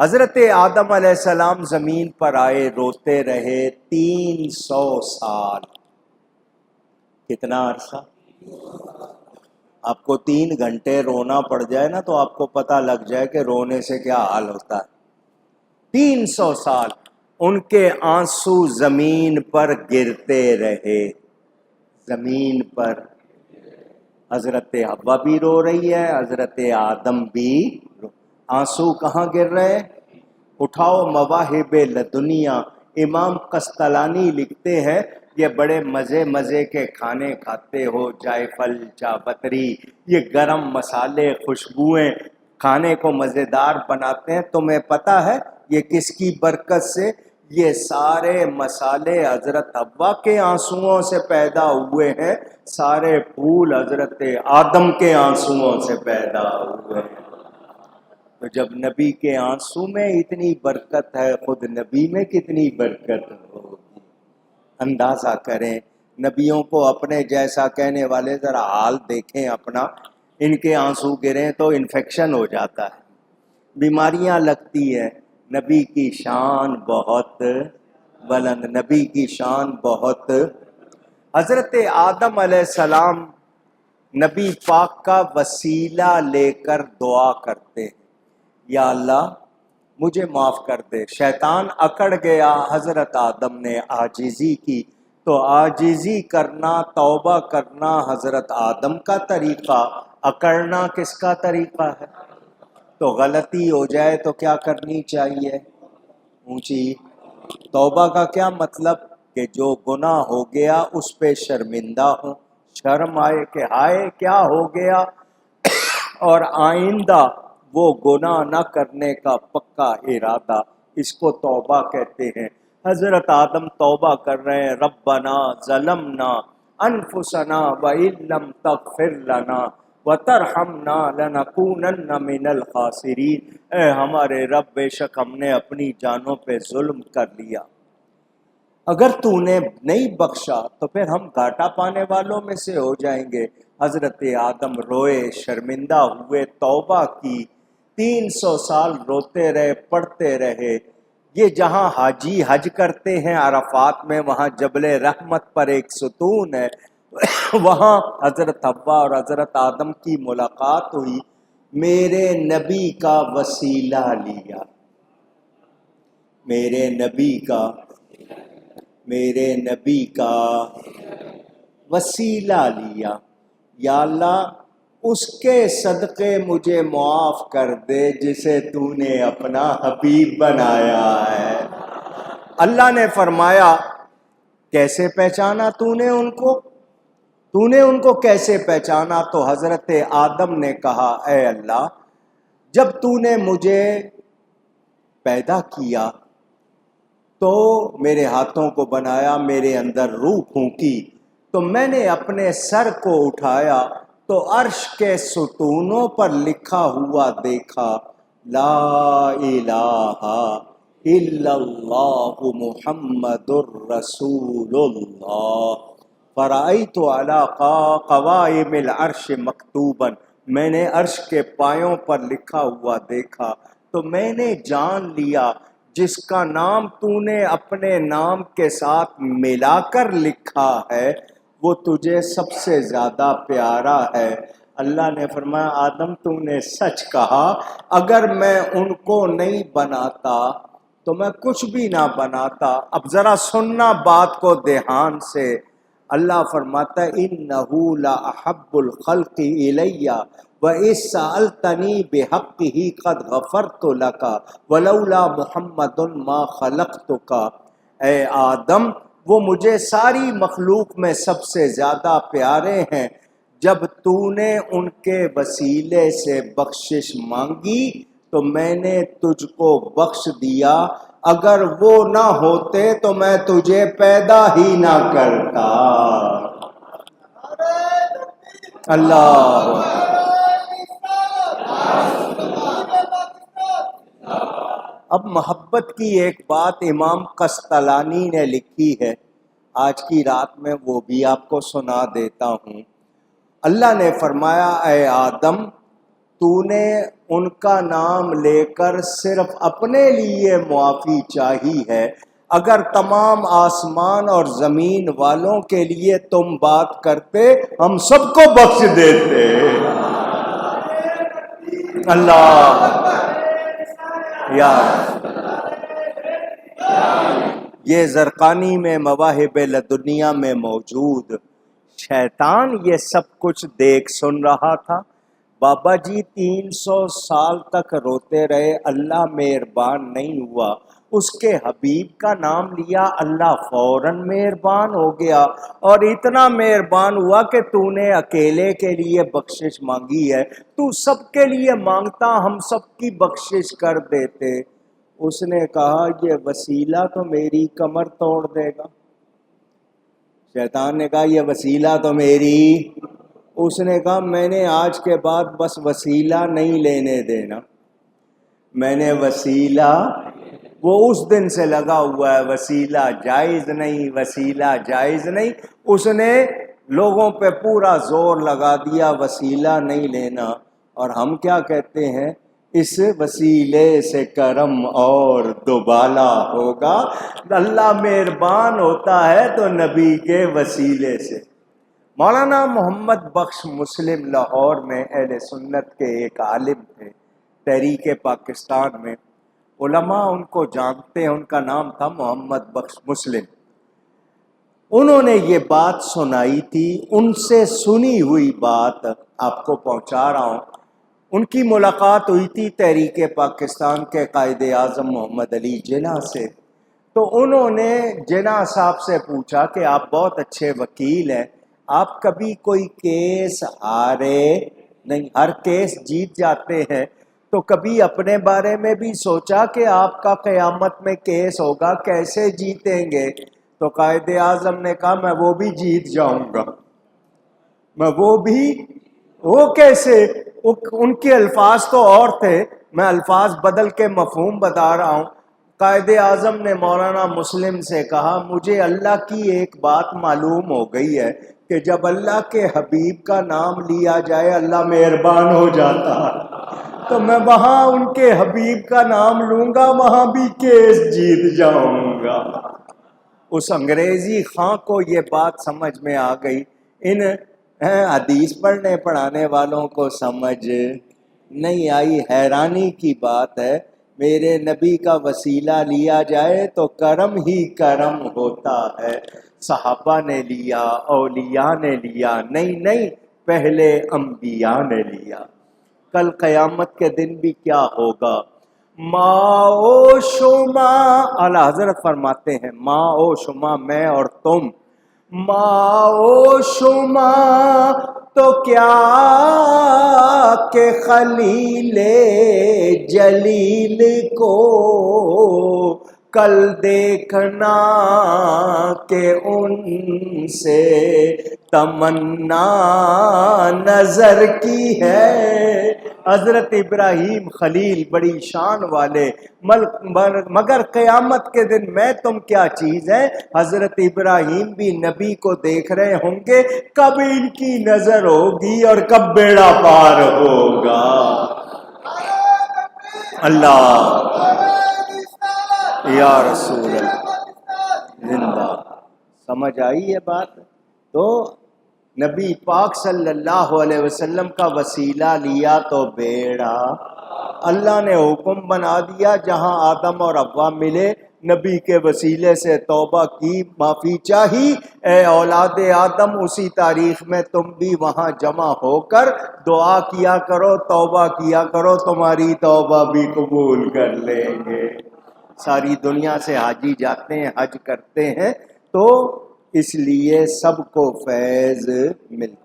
حضرت آدم علیہ السلام زمین پر آئے، روتے رہے 300 سال۔ کتنا عرصہ؟ آپ کو 3 گھنٹے رونا پڑ جائے نا تو آپ کو پتہ لگ جائے کہ رونے سے کیا حال ہوتا ہے۔ 300 سال ان کے آنسو زمین پر گرتے رہے، زمین پر۔ حضرت حوا بھی رو رہی ہے، حضرت آدم بھی آنسو کہاں گر رہے؟ اٹھاؤ مواہب لدنیا۔ امام قسطلانی لکھتے ہیں یہ بڑے مزے مزے کے کھانے کھاتے ہو، جائفل، جاوتری، یہ گرم مسالے، خوشبوئیں کھانے کو مزیدار بناتے ہیں۔ تمہیں پتہ ہے یہ کس کی برکت سے؟ یہ سارے مسالے حضرت حوا کے آنسوؤں سے پیدا ہوئے ہیں، سارے پھول حضرت آدم کے آنسوؤں سے پیدا ہوئے ہیں۔ تو جب نبی کے آنسو میں اتنی برکت ہے، خود نبی میں کتنی برکت ہوگی؟ اندازہ کریں۔ نبیوں کو اپنے جیسا کہنے والے ذرا حال دیکھیں اپنا، ان کے آنسو گریں تو انفیکشن ہو جاتا ہے، بیماریاں لگتی ہے۔ نبی کی شان بہت بلند، نبی کی شان بہت۔ حضرت آدم علیہ السلام نبی پاک کا وسیلہ لے کر دعا کرتے ہیں، یا اللہ مجھے معاف کر دے۔ شیطان اکڑ گیا، حضرت آدم نے عاجزی کی، تو عاجزی کرنا، توبہ کرنا حضرت آدم کا طریقہ، اکڑنا کس کا طریقہ ہے؟ تو غلطی ہو جائے تو کیا کرنی چاہیے؟ اونچی توبہ کا کیا مطلب؟ کہ جو گناہ ہو گیا اس پہ شرمندہ ہوں، شرم آئے کہ ہائے کیا ہو گیا، اور آئندہ وہ گناہ نہ کرنے کا پکا ارادہ، اس کو توبہ کہتے ہیں۔ حضرت آدم توبہ کر رہے ہیں، ربنا ظلمنا انفسنا وَإِن لَّمْ تَغْفِرْ لَنَا وَتَرْحَمْنَا لَنَكُونَنَّ مِنَ الْخَاسِرِينَ۔ اے ہمارے رب، بے شک ہم نے اپنی جانوں پہ ظلم کر لیا، اگر تو نے نہیں بخشا تو پھر ہم گھاٹا پانے والوں میں سے ہو جائیں گے۔ حضرت آدم روئے، شرمندہ ہوئے، توبہ کی، 300 سال روتے رہے، پڑھتے رہے۔ یہ جہاں حاجی حج کرتے ہیں عرفات میں، وہاں جبل رحمت پر ایک ستون ہے، وہاں حضرت حوا اور حضرت آدم کی ملاقات ہوئی۔ میرے نبی کا وسیلہ لیا، میرے نبی کا وسیلہ لیا، یا اللہ اس کے صدقے مجھے معاف کر دے جسے تو نے اپنا حبیب بنایا ہے۔ اللہ نے فرمایا کیسے پہچانا تو نے ان کو کیسے پہچانا؟ تو حضرت آدم نے کہا اے اللہ، جب تو نے مجھے پیدا کیا تو میرے ہاتھوں کو بنایا، میرے اندر روح پھونکی، تو میں نے اپنے سر کو اٹھایا تو عرش کے ستونوں پر لکھا ہوا دیکھا، لا الہ الا اللہ محمد الرسول اللہ، فرأیت علی قوائم العرش مکتوبا، میں نے عرش کے پایوں پر لکھا ہوا دیکھا، تو میں نے جان لیا جس کا نام تو نے اپنے نام کے ساتھ ملا کر لکھا ہے وہ تجھے سب سے زیادہ پیارا ہے۔ اللہ نے فرمایا آدم تو نے سچ کہا، اگر میں ان کو نہیں بناتا تو میں کچھ بھی نہ بناتا۔ اب ذرا سننا بات کو دھیان سے۔ اللہ فرماتا ہے انہ لاحب الخلق الی وَإِذْ سَأَلْتَنِي بِحَقِّهِ قَدْ غَفَرْتُ لَكَ وَلَوْلَا مُحَمَّدٌ مَا خَلَقْتُكَ۔ اے آدم وہ مجھے ساری مخلوق میں سب سے زیادہ پیارے ہیں، جب تو نے ان کے وسیلے سے بخشش مانگی تو میں نے تجھ کو بخش دیا، اگر وہ نہ ہوتے تو میں تجھے پیدا ہی نہ کرتا۔ اللہ اب محبت کی ایک بات امام قسطلانی نے لکھی ہے، آج کی رات میں وہ بھی آپ کو سنا دیتا ہوں۔ اللہ نے فرمایا اے آدم تو نے ان کا نام لے کر صرف اپنے لیے معافی چاہی ہے، اگر تمام آسمان اور زمین والوں کے لیے تم بات کرتے ہم سب کو بخش دیتے۔ اللہ یا یہ زرقانی میں مواہب لدنیا میں موجود شیطان یہ سب کچھ دیکھ سن رہا تھا۔ بابا جی 300 سال تک روتے رہے، اللہ مہربان نہیں ہوا، اس کے حبیب کا نام لیا، اللہ فوراً مہربان ہو گیا، اور اتنا مہربان ہوا کہ تو نے اکیلے کے لیے بخشش مانگی ہے، تو سب کے لیے مانگتا ہم سب کی بخشش کر دیتے۔ اس نے کہا یہ وسیلہ تو میری کمر توڑ دے گا۔ شیطان نے کہا یہ وسیلہ تو میری، اس نے کہا میں نے آج کے بعد بس وسیلہ نہیں لینے دینا، میں نے وسیلہ، وہ اس دن سے لگا ہوا ہے وسیلہ جائز نہیں، وسیلہ جائز نہیں، اس نے لوگوں پہ پورا زور لگا دیا وسیلہ نہیں لینا۔ اور ہم کیا کہتے ہیں، اس وسیلے سے کرم اور دوبالا ہوگا، اللہ مہربان ہوتا ہے تو نبی کے وسیلے سے۔ مولانا محمد بخش مسلم لاہور میں اہل سنت کے ایک عالم تھے، تحریک پاکستان میں، علماء ان کو جانتے ہیں، ان کا نام تھا محمد بخش مسلم۔ انہوں نے یہ بات سنائی تھی، ان سے سنی ہوئی بات آپ کو پہنچا رہا ہوں۔ ان کی ملاقات ہوئی تھی تحریک پاکستان کے قائد اعظم محمد علی جناح سے، تو انہوں نے جناح صاحب سے پوچھا کہ آپ بہت اچھے وکیل ہیں، آپ کبھی کوئی کیس ہارے نہیں، ہر کیس جیت جاتے ہیں، تو کبھی اپنے بارے میں بھی سوچا کہ آپ کا قیامت میں کیس ہوگا، کیسے جیتیں گے؟ تو قائد اعظم نے کہا میں وہ بھی جیت جاؤں گا، میں وہ کیسے؟ ان کے الفاظ تو اور تھے، میں الفاظ بدل کے مفہوم بتا رہا ہوں۔ قائد اعظم نے مولانا مسلم سے کہا مجھے اللہ کی ایک بات معلوم ہو گئی ہے کہ جب اللہ کے حبیب کا نام لیا جائے اللہ مہربان ہو جاتا ہے، تو میں وہاں ان کے حبیب کا نام لوں گا، وہاں بھی کیس جیت جاؤں گا۔ اس انگریزی خاں کو یہ بات سمجھ میں آ گئی، ان حدیث پڑھنے پڑھانے والوں کو سمجھ نہیں آئی۔ حیرانی کی بات ہے، میرے نبی کا وسیلہ لیا جائے تو کرم ہی کرم ہوتا ہے۔ صحابہ نے لیا، اولیاء نے لیا، نہیں پہلے انبیاء نے لیا۔ کل قیامت کے دن بھی کیا ہوگا؟ ما و شما، اعلیٰ حضرت فرماتے ہیں ما و شما، میں اور تم، ما و شما تو کیا کہ خلیل جلیل کو کل دیکھنا کہ ان سے تمنا نظر کی ہے۔ حضرت ابراہیم خلیل بڑی شان والے، مگر قیامت کے دن میں تم کیا چیز ہے؟ حضرت ابراہیم بھی نبی کو دیکھ رہے ہوں گے، کب ان کی نظر ہوگی اور کب بیڑا پار ہوگا۔ اللہ یا رسول اللہ زندہ۔ سمجھ آئی یہ بات؟ تو نبی پاک صلی اللہ علیہ وسلم کا وسیلہ لیا تو بیڑا، اللہ نے حکم بنا دیا جہاں آدم اور حوا ملے، نبی کے وسیلے سے توبہ کی، معافی چاہی، اے اولاد آدم اسی تاریخ میں تم بھی وہاں جمع ہو کر دعا کیا کرو، توبہ کیا کرو، تمہاری توبہ بھی قبول کر لیں گے۔ ساری دنیا سے حاجی جاتے ہیں، حج کرتے ہیں، تو اس لیے سب کو فیض ملتا